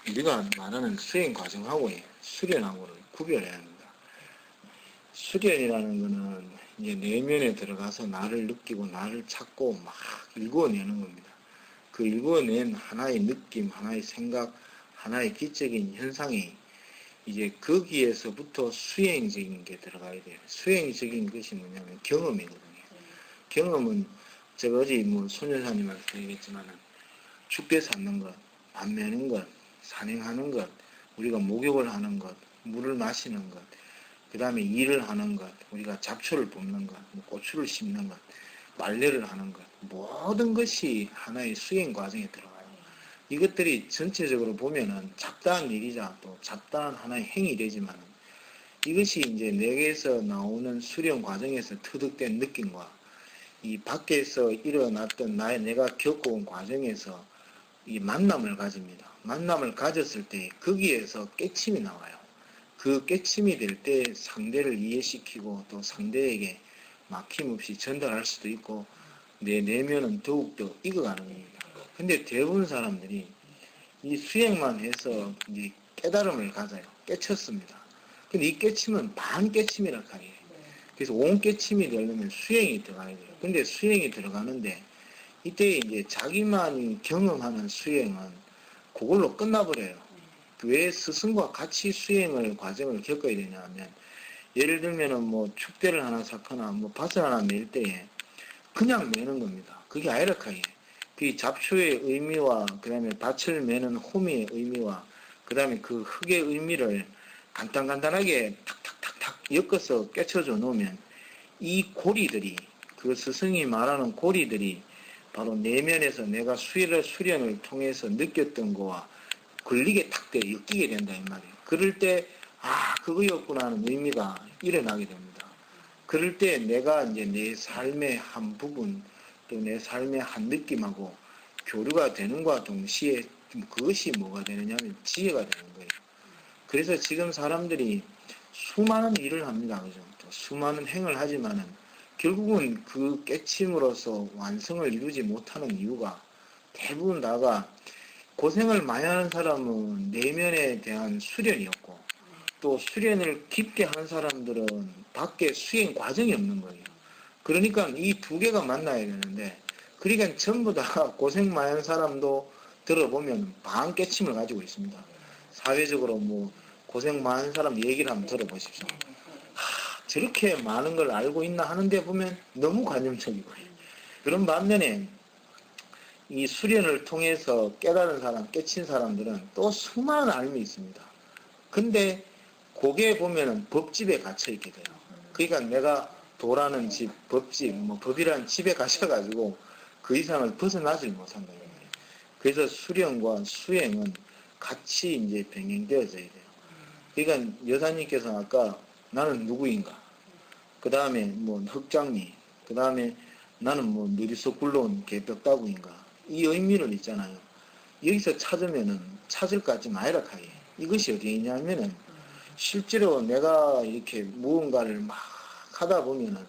우리가 말하는 수행 과정하고 수련하고를 구별해야 합니다. 수련이라는 거는 이제 내면에 들어가서 나를 느끼고 나를 찾고 막 일궈내는 겁니다. 그 일궈낸 하나의 느낌, 하나의 생각, 하나의 기적인 현상이 이제 거기에서부터 수행적인 게 들어가야 돼요. 수행적인 것이 뭐냐면 경험이거든요. 경험은 제가 어제 손여사님한테 얘기했지만은 죽게 찾는 것, 밥 매는 것, 산행하는 것, 우리가 목욕을 하는 것, 물을 마시는 것, 그 다음에 일을 하는 것, 우리가 잡초를 뽑는 것, 고추를 심는 것, 빨래를 하는 것, 모든 것이 하나의 수행 과정에 들어가요. 이것들이 전체적으로 보면은 잡다한 일이자 또 잡다한 하나의 행위되지만 이것이 이제 내게서 나오는 수련 과정에서 터득된 느낌과 이 밖에서 일어났던 내가 겪어온 과정에서 이 만남을 가집니다. 만남을 가졌을 때 거기에서 깨침이 나와요. 그 깨침이 될 때 상대를 이해시키고 또 상대에게 막힘없이 전달할 수도 있고 내 내면은 더욱더 익어가는 겁니다. 근데 대부분 사람들이 이 수행만 해서 이제 깨달음을 가져요. 깨쳤습니다. 근데 이 깨침은 반 깨침이라 하래요. 그래서 온 깨침이 되려면 수행이 들어가야 돼요. 근데 수행이 들어가는데 이때 이제 자기만이 경험하는 수행은 그걸로 끝나버려요. 왜 스승과 같이 수행을 과정을 겪어야 되냐 하면 예를 들면은 축대를 하나 쌓거나 밭을 하나 낼 때에 그냥 매는 겁니다. 그게 아니라 그 잡초의 의미와 그 다음에 밭을 매는 호미의 의미와 그 다음에 그 흙의 의미를 간단하게 탁탁탁탁 엮어서 깨쳐줘 놓으면 이 고리들이 그 스승이 말하는 고리들이 바로 내면에서 내가 수련을 통해서 느꼈던 거와 걸리게 탁 엮이게 된다 이 말이에요. 그럴 때 그거였구나 하는 의미가 일어나게 됩니다. 그럴 때 내가 이제 내 삶의 한 부분 또 내 삶의 한 느낌하고 교류가 되는과 동시에 그것이 뭐가 되느냐면 지혜가 되는 거예요. 그래서 지금 사람들이 수많은 일을 합니다. 그죠? 또 수많은 행을 하지만은 결국은 그 깨침으로써 완성을 이루지 못하는 이유가 대부분 다가 고생을 많이 하는 사람은 내면에 대한 수련이었고 또 수련을 깊게 한 사람들은 밖에 수행 과정이 없는 거예요. 그러니까 이 두 개가 만나야 되는데 그러니까 전부 다 고생 많이 하는 사람도 들어보면 반 깨침을 가지고 있습니다. 사회적으로 고생 많은 사람 얘기를 한번 들어보십시오. 저렇게 많은 걸 알고 있나 하는데 보면 너무 관념적이고 그런 반면에 이 수련을 통해서 깨달은 사람, 깨친 사람들은 또 수많은 알미 있습니다. 근데 그게 보면은 법집에 갇혀 있게 돼요. 그러니까 내가 도라는 집, 법집, 법이라는 집에 갇혀가지고 그 이상을 벗어나질 못한다. 그래서 수련과 수행은 같이 이제 병행되어져야 돼요. 그러니까 여사님께서 아까 나는 누구인가? 그 다음에 흑장미, 그 다음에 나는 느리속 굴러온 개벽다구인가? 이 의미를 있잖아요. 여기서 찾으면은 찾을 것 같지 마이라 하게. 이것이 어디에 있냐면은 실제로 내가 이렇게 무언가를 막 하다 보면은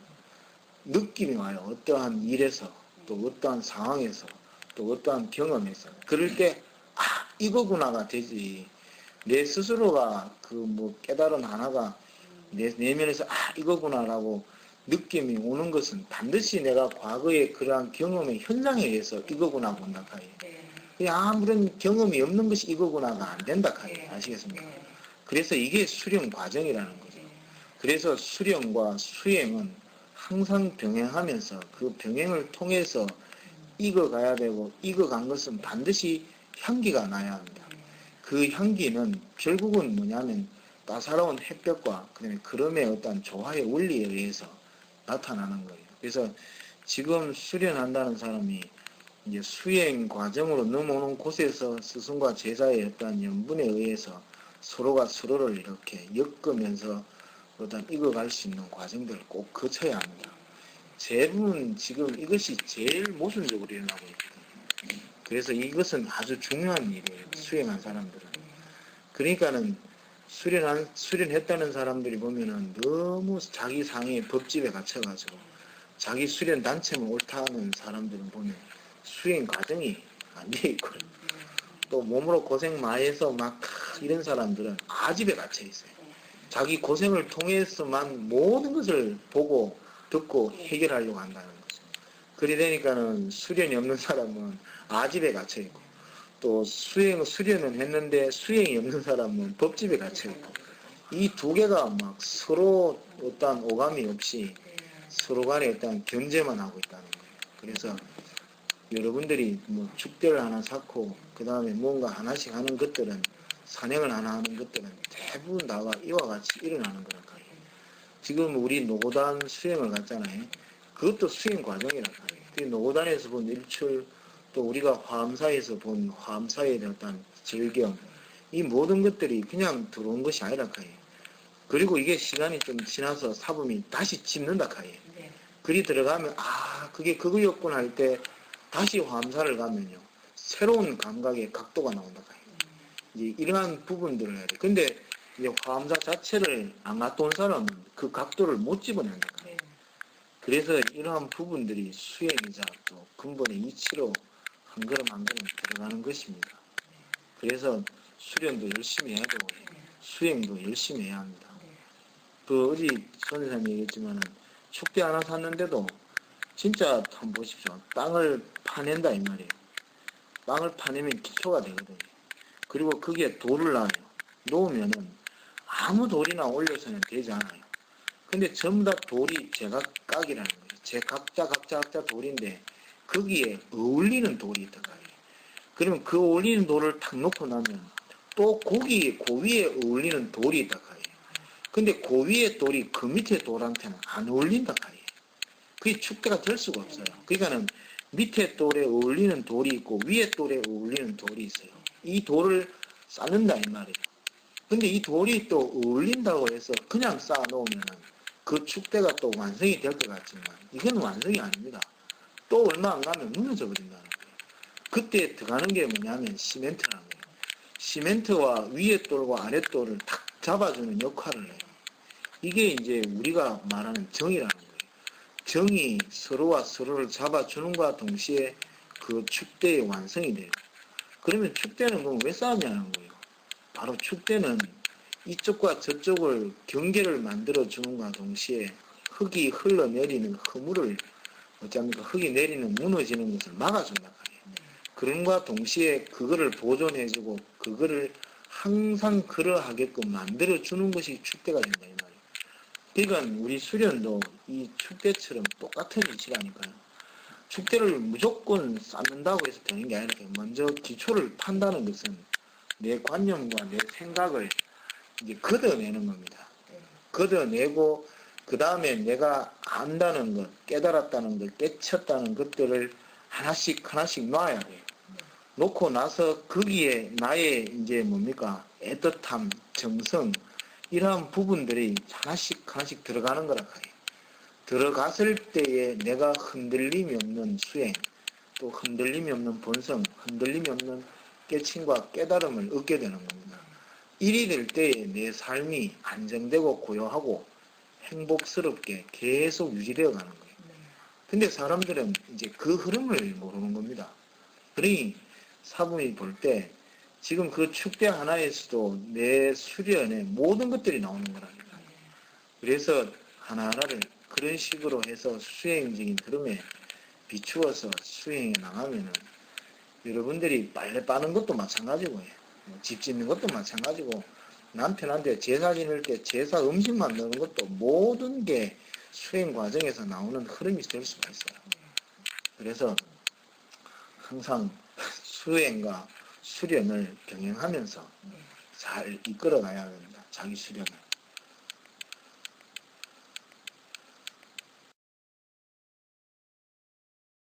느낌이 와요. 어떠한 일에서 또 어떠한 상황에서 또 어떠한 경험에서 그럴 때 이거구나가 되지. 내 스스로가 깨달은 하나가 내 내면에서 이거구나라고 느낌이 오는 것은 반드시 내가 과거의 그러한 경험의 현장에 의해서 이거구나 본다 하예. 아무런 경험이 없는 것이 이거구나가 안 된다 하예. 아시겠습니까? 그래서 이게 수련 과정이라는 거죠. 그래서 수련과 수행은 항상 병행하면서 그 병행을 통해서 익어가야 되고 익어간 것은 반드시 향기가 나야 합니다. 그 향기는 결국은 뭐냐면 따사로운 햇볕과 그다음에 그름의 어떤 조화의 원리에 의해서 나타나는 거예요. 그래서 지금 수련한다는 사람이 이제 수행 과정으로 넘어오는 곳에서 스승과 제자의 어떤 연분에 의해서 서로가 서로를 이렇게 엮으면서 어떤 익어갈 수 있는 과정들을 꼭 거쳐야 합니다. 대부분 지금 이것이 제일 모순적으로 일어나고 있거든요. 그래서 이것은 아주 중요한 일이에요. 수행한 사람들은. 그러니까는 수련했다는 사람들이 보면은 너무 자기 상의 법집에 갇혀가지고 자기 수련 단체만 옳다는 사람들은 보면 수행 과정이 안 돼 있거든요. 또 몸으로 고생 많이 해서 막 이런 사람들은 아집에 갇혀 있어요. 자기 고생을 통해서만 모든 것을 보고 듣고 해결하려고 한다는 거죠. 그리 되니까는 수련이 없는 사람은 아집에 갇혀 있고, 또 수련은 했는데 수행이 없는 사람은 법집에 갇혀 있고, 이 두 개가 막 서로 어떤 오감이 없이 서로 간에 어떤 견제만 하고 있다는 거예요. 그래서 여러분들이 뭐 축대를 하나 쌓고 그 다음에 뭔가 하나씩 하는 것들은, 산행을 하나 하는 것들은 대부분 다가 이와 같이 일어나는 거랄까요. 지금 우리 노고단 수행을 갔잖아요. 그것도 수행 과정이랄까요. 그 노고단에서 본 일출, 또 우리가 화엄사에서 본 화엄사에 대한 절경, 이 모든 것들이 그냥 들어온 것이 아니랄까요. 그리고 이게 시간이 좀 지나서 사범이 다시 짚는다 카예. 글이 들어가면 그게 그거였구나 할 때 다시 화엄사를 가면요, 새로운 감각의 각도가 나온다 카예. 이제 이러한 부분들을 해야 돼. 근데 이제 화엄사 자체를 안 갔다 온 사람은 그 각도를 못 집어낸다 카예. 그래서 이러한 부분들이 수행이자 또 근본의 이치로 한 걸음 한 걸음 들어가는 것입니다. 그래서 수련도 열심히 해야 되고 수행도 열심히 해야 합니다. 그 어디 선생님이 얘기했지만은 축대 하나 샀는데도 진짜 한번 보십시오. 땅을 파낸다 이 말이에요. 땅을 파내면 기초가 되거든요. 그리고 거기에 돌을 놔요. 놓으면은 아무 돌이나 올려서는 되지 않아요. 근데 전부 다 돌이 제각각이라는 거예요. 제 각자 돌인데 거기에 어울리는 돌이 있다가 해요. 그러면 그 어울리는 돌을 탁 놓고 나면 또 거기 그 위에 어울리는 돌이 있다가 해요. 근데 그 위에 돌이 그 밑에 돌한테는 안 어울린다 카예. 그게 축대가 될 수가 없어요. 그러니까는 밑에 돌에 어울리는 돌이 있고 위에 돌에 어울리는 돌이 있어요. 이 돌을 쌓는다 이 말이에요. 근데 이 돌이 또 어울린다고 해서 그냥 쌓아 놓으면은 그 축대가 또 완성이 될 것 같지만 이건 완성이 아닙니다. 또 얼마 안 가면 무너져 버린다는 거예요. 그때 들어가는 게 뭐냐면 시멘트라는 거예요. 시멘트와 위에 돌과 아래 돌을 탁 잡아주는 역할을 해요. 이게 이제 우리가 말하는 정이라는 거예요. 정이 서로와 서로를 잡아주는과 동시에 그 축대의 완성이 돼요. 그러면 축대는 그럼 왜 쌓았냐는 거예요. 바로 축대는 이쪽과 저쪽을 경계를 만들어주는과 동시에 흙이 흘러내리는 허물을 어쩝니까? 흙이 내리는 무너지는 것을 막아준다 말이에요. 그런과 동시에 그거를 보존해주고 그거를 항상 그러하게끔 만들어주는 것이 축대가 된다 이 말이에요. 그러니까 우리 수련도 이 축대처럼 똑같은 이치라니까요. 축대를 무조건 쌓는다고 해서 되는 게 아니라 먼저 기초를 판다는 것은 내 관념과 내 생각을 이제 걷어내는 겁니다. 걷어내고 그 다음에 내가 안다는 것, 깨달았다는 것, 깨쳤다는 것들을 하나씩 놔야 돼요. 놓고 나서 거기에 나의 이제 뭡니까? 애틋함, 정성, 이러한 부분들이 하나씩 들어가는 거라 해요. 들어갔을 때에 내가 흔들림이 없는 수행, 또 흔들림이 없는 본성, 흔들림이 없는 깨침과 깨달음을 얻게 되는 겁니다. 일이 될 때에 내 삶이 안정되고 고요하고 행복스럽게 계속 유지되어 가는 거예요. 근데 사람들은 이제 그 흐름을 모르는 겁니다. 그러니 사부이 볼 때 지금 그 축대 하나에서도 내 수련의 모든 것들이 나오는 거라니까. 그래서 하나하나를 그런 식으로 해서 수행적인 흐름에 비추어서 수행해 나가면은 여러분들이 빨래 빠는 것도 마찬가지고 집 짓는 것도 마찬가지고 남편한테 제사 지낼 때 제사 음식 만드는 것도 모든 게 수행 과정에서 나오는 흐름이 될 수가 있어요. 그래서 항상 수행과 수련을 병행하면서 잘 이끌어 가야 합니다. 자기 수련을.